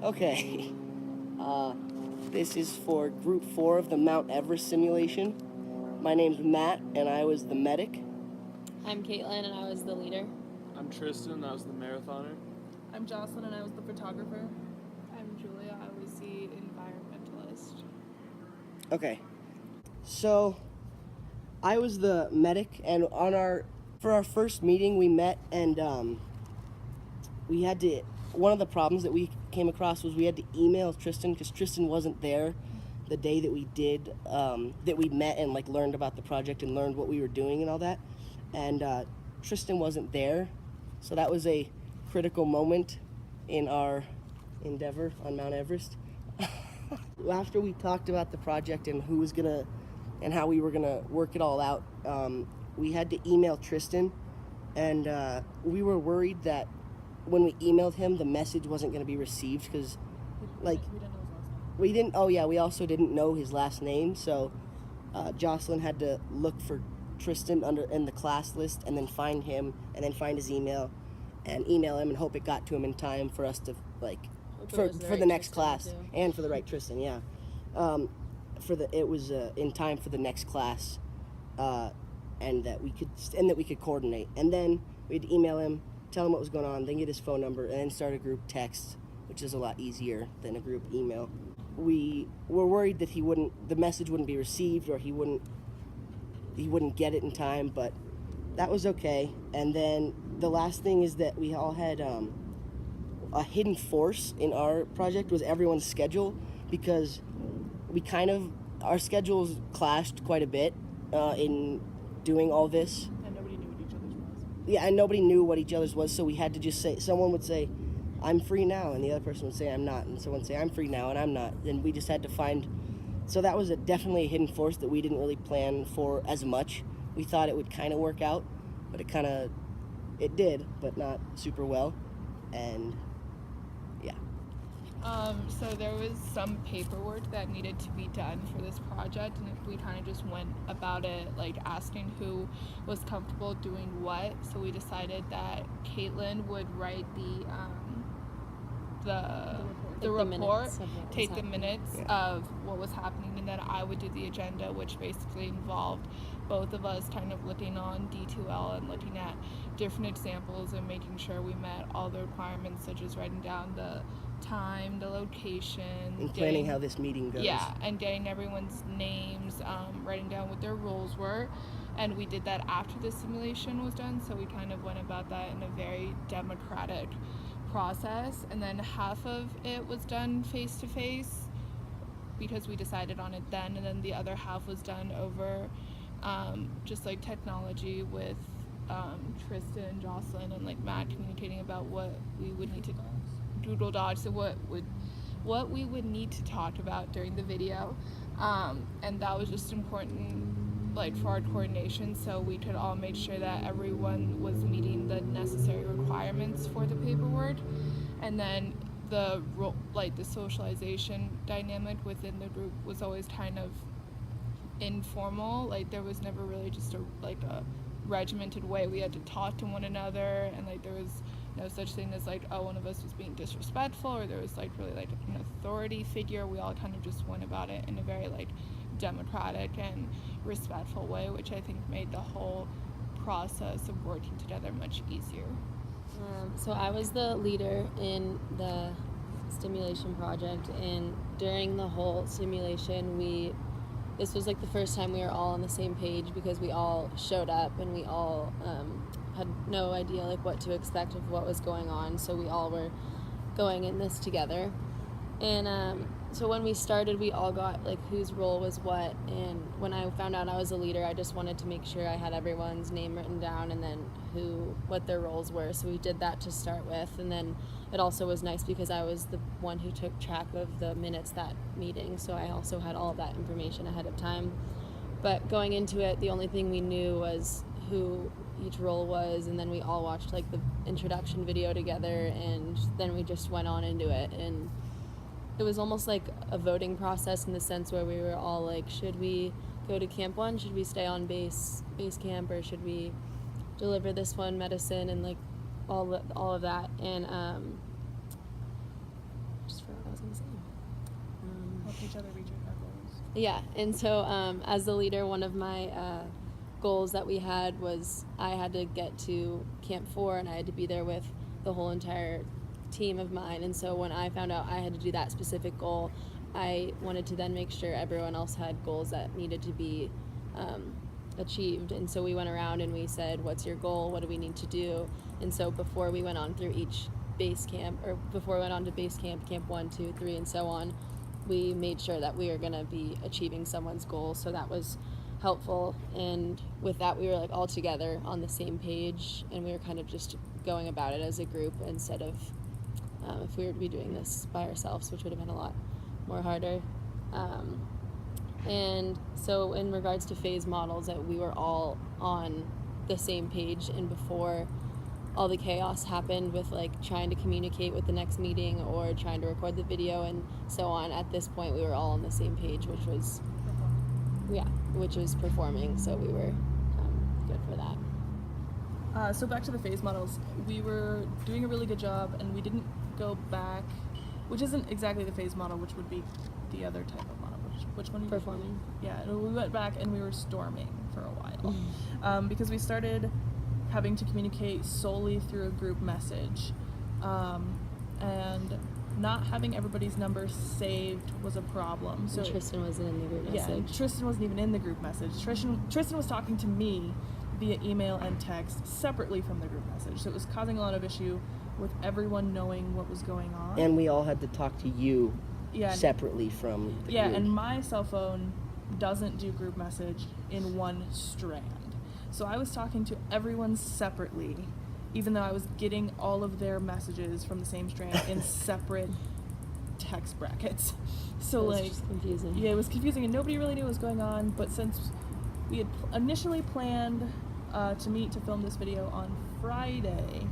Okay. This is for Group 4 of the Mount Everest simulation. My name's Matt, and I was the medic. I'm Caitlin, and I was the leader. I'm Tristan, and I was the marathoner. I'm Jocelyn, and I was the photographer. I'm Julia, I was the environmentalist. Okay. So, I was the medic, and for our first meeting we met, and one of the problems that we came across was we had to email Tristan because Tristan wasn't there the day that we met and like learned about the project and learned what we were doing and all that. And Tristan wasn't there, so that was a critical moment in our endeavor on Mount Everest. After we talked about the project and how we were gonna work it all out, we had to email Tristan, and we were worried that when we emailed him, the message wasn't going to be received because, like, we didn't. Oh yeah, we also didn't know his last name, so Jocelyn had to look for Tristan in the class list, and then find him, and then find his email, and email him, and hope it got to him in time for us to for the next class too. And for the right Tristan, yeah. It was in time for the next class, and that we could coordinate, and then we'd email him, tell him what was going on, then get his phone number, and then start a group text, which is a lot easier than a group email. We were worried that the message wouldn't be received, or he wouldn't get it in time, but that was okay. And then the last thing is that we all had a hidden force in our project was everyone's schedule, because our schedules clashed quite a bit in doing all this. And nobody knew what each other's was. Yeah, and nobody knew what each other's was, so we had to just say, someone would say, I'm free now, and the other person would say, I'm not, and someone would say, I'm free now, and I'm not. And we just had to so that was definitely a hidden force that we didn't really plan for as much. We thought it would kind of work out, but it did, but not super well, and yeah. So there was some paperwork that needed to be done for this project, and we kind of just went about it like asking who was comfortable doing what. So we decided that Caitlin would write the report, take the minutes of what was happening, and then I would do the agenda, which basically involved both of us kind of looking on D2L and looking at different examples and making sure we met all the requirements, such as writing down the time, the location, and planning how this meeting goes. Yeah, and getting everyone's names, writing down what their roles were. And we did that after the simulation was done, so we kind of went about that in a very democratic process. And then half of it was done face-to-face because we decided on it then, and then the other half was done over just like technology with Tristan, Jocelyn, and like Matt communicating about what we would need to Google Docs, so what we would need to talk about during the video, and that was just important, like, for our coordination, so we could all make sure that everyone was meeting the necessary requirements for the paperwork. And then the socialization dynamic within the group was always kind of informal. Like, there was never really just a regimented way we had to talk to one another, and like there was no such thing as like, oh, one of us was being disrespectful, or there was like really like an authority figure. We all kind of just went about it in a very like democratic and respectful way, which I think made the whole process of working together much easier. So I was the leader in the stimulation project, and during the whole simulation this was like the first time we were all on the same page, because we all showed up and we all had no idea like what to expect of what was going on, so we all were going in this together. And so when we started, we all got like whose role was what, and when I found out I was a leader, I just wanted to make sure I had everyone's name written down and then what their roles were, so we did that to start with. And then it also was nice because I was the one who took track of the minutes that meeting, so I also had all of that information ahead of time. But going into it, the only thing we knew was who each role was, and then we all watched like the introduction video together, and then we just went on into it. And it was almost like a voting process in the sense where we were all like, should we go to Camp 1? Should we stay on base camp? Or should we deliver this one medicine? And like all of that. And just for each other reach our goals. Yeah, and so as the leader, one of my goals that we had was I had to get to Camp 4 and I had to be there with the whole entire team of mine. And so when I found out I had to do that specific goal, I wanted to then make sure everyone else had goals that needed to be achieved. And so we went around and we said, what's your goal? What do we need to do? And so before we went on through each base camp, or before we went on to base camp, camp 1, 2, 3, and so on, we made sure that we were going to be achieving someone's goal. So that was helpful. And with that, we were like all together on the same page, and we were kind of just going about it as a group instead of if we were to be doing this by ourselves, which would have been a lot more harder. And so in regards to phase models, that we were all on the same page, and before all the chaos happened with like trying to communicate with the next meeting or trying to record the video and so on, at this point we were all on the same page, which was performing, so we were good for that. So back to the phase models, we were doing a really good job, and we didn't go back, which isn't exactly the phase model, which would be the other type of model. Which one? Performing. Yeah, and we went back and we were storming for a while because we started having to communicate solely through a group message, and not having everybody's numbers saved was a problem. So and Tristan wasn't in the group message. Yeah, and Tristan wasn't even in the group message. Tristan was talking to me via email and text separately from the group message, so it was causing a lot of issue with everyone knowing what was going on. And we all had to talk to you yeah, separately from the group. and my cell phone doesn't do group message in one strand. So I was talking to everyone separately, even though I was getting all of their messages from the same strand in separate text brackets. So It was like, just confusing. yeah, it was confusing and nobody really knew what was going on. But since we had initially planned to meet to film this video on Friday,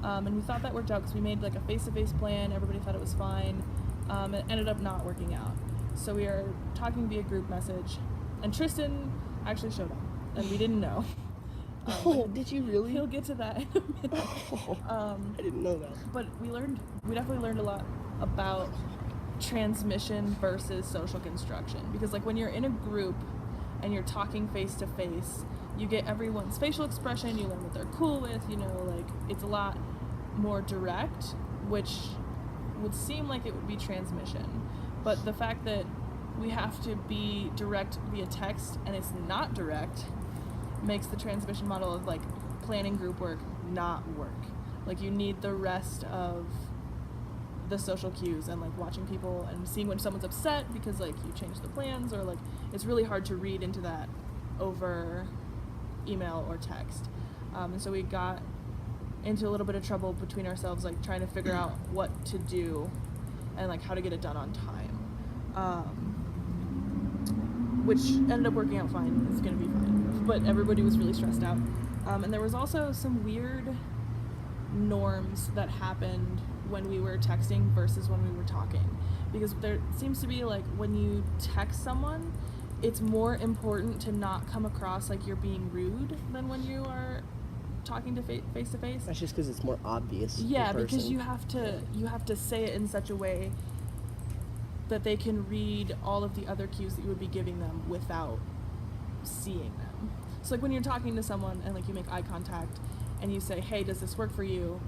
and we thought that worked out because we made like a face-to-face plan, everybody thought it was fine. It ended up not working out. So we are talking via group message, and Tristan actually showed up, and we didn't know. Oh, did you really? He'll get to that in a minute. I didn't know that. But we definitely learned a lot about transmission versus social construction, because like when you're in a group and you're talking face to face, you get everyone's facial expression, you learn what they're cool with, like it's a lot more direct, which would seem like it would be transmission. But the fact that we have to be direct via text and it's not direct makes the transmission model of like planning group work not work. Like you need the rest of the social cues and like watching people and seeing when someone's upset because like you changed the plans, or like it's really hard to read into that over email or text. And so we got into a little bit of trouble between ourselves, like trying to figure out what to do and like how to get it done on time, which ended up working out fine. It's gonna be fine, but everybody was really stressed out, and there was also some weird norms that happened when we were texting versus when we were talking, because there seems to be like when you text someone, it's more important to not come across like you're being rude than when you are talking to face to face. That's just because it's more obvious. Yeah, in because person. you have to say it in such a way that they can read all of the other cues that you would be giving them without seeing them. So like when you're talking to someone and like you make eye contact and you say, hey, does this work for you?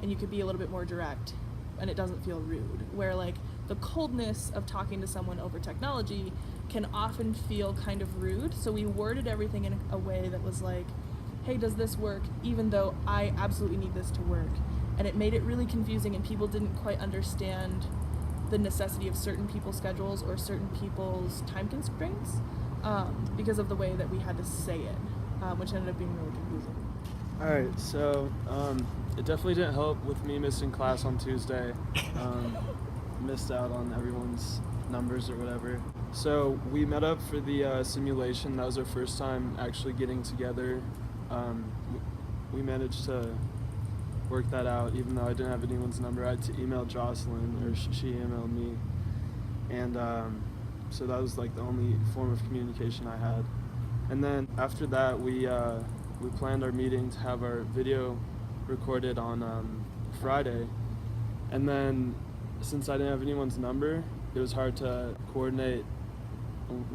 And you could be a little bit more direct and it doesn't feel rude. Where like the coldness of talking to someone over technology can often feel kind of rude. So we worded everything in a way that was like, hey, does this work? Even though I absolutely need this to work. And it made it really confusing and people didn't quite understand the necessity of certain people's schedules or certain people's time constraints because of the way that we had to say it, which ended up being really confusing. Alright, so it definitely didn't help with me missing class on Tuesday. Missed out on everyone's numbers or whatever. So we met up for the simulation. That was our first time actually getting together. We managed to work that out, even though I didn't have anyone's number. I had to email Jocelyn, or she emailed me. And so that was like the only form of communication I had. And then after that, we planned our meeting to have our video recorded on Friday. And then since I didn't have anyone's number, it was hard to coordinate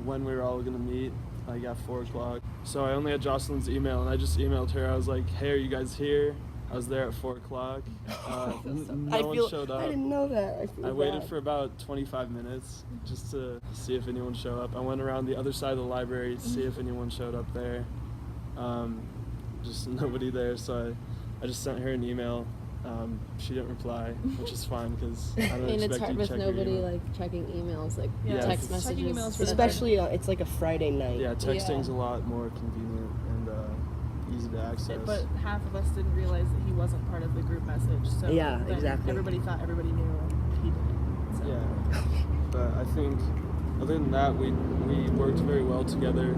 when we were all gonna meet, like at 4 o'clock. So I only had Jocelyn's email, and I just emailed her. I was like, "Hey, are you guys here?" I was there at 4 o'clock. No one showed up. I didn't know that. I waited for about 25 minutes just to see if anyone showed up. I went around the other side of the library to see if anyone showed up there. Just nobody there, so I just sent her an email. She didn't reply, which is fine because I don't And expect it's hard you to with check nobody your email. like checking emails, like Yeah, text it's- checking messages. emails for Especially, it's like a Friday night. Yeah, texting's Yeah. a lot more convenient and easy to access. But half of us didn't realize that he wasn't part of the group message. So Yeah, then exactly. everybody thought everybody knew, and he didn't. So. Yeah, but I think other than that, we worked very well together,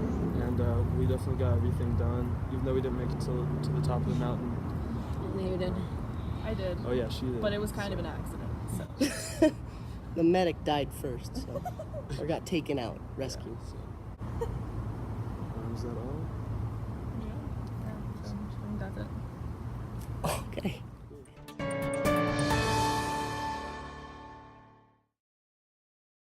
and we definitely got everything done. Even though we didn't make it to the top of the mountain. No, you didn't. I did. Oh yeah, she did. But it was kind of an accident. So. The medic died first, so or got taken out, rescued. Yeah, so. Is that all? Yeah. I think that's it. Okay.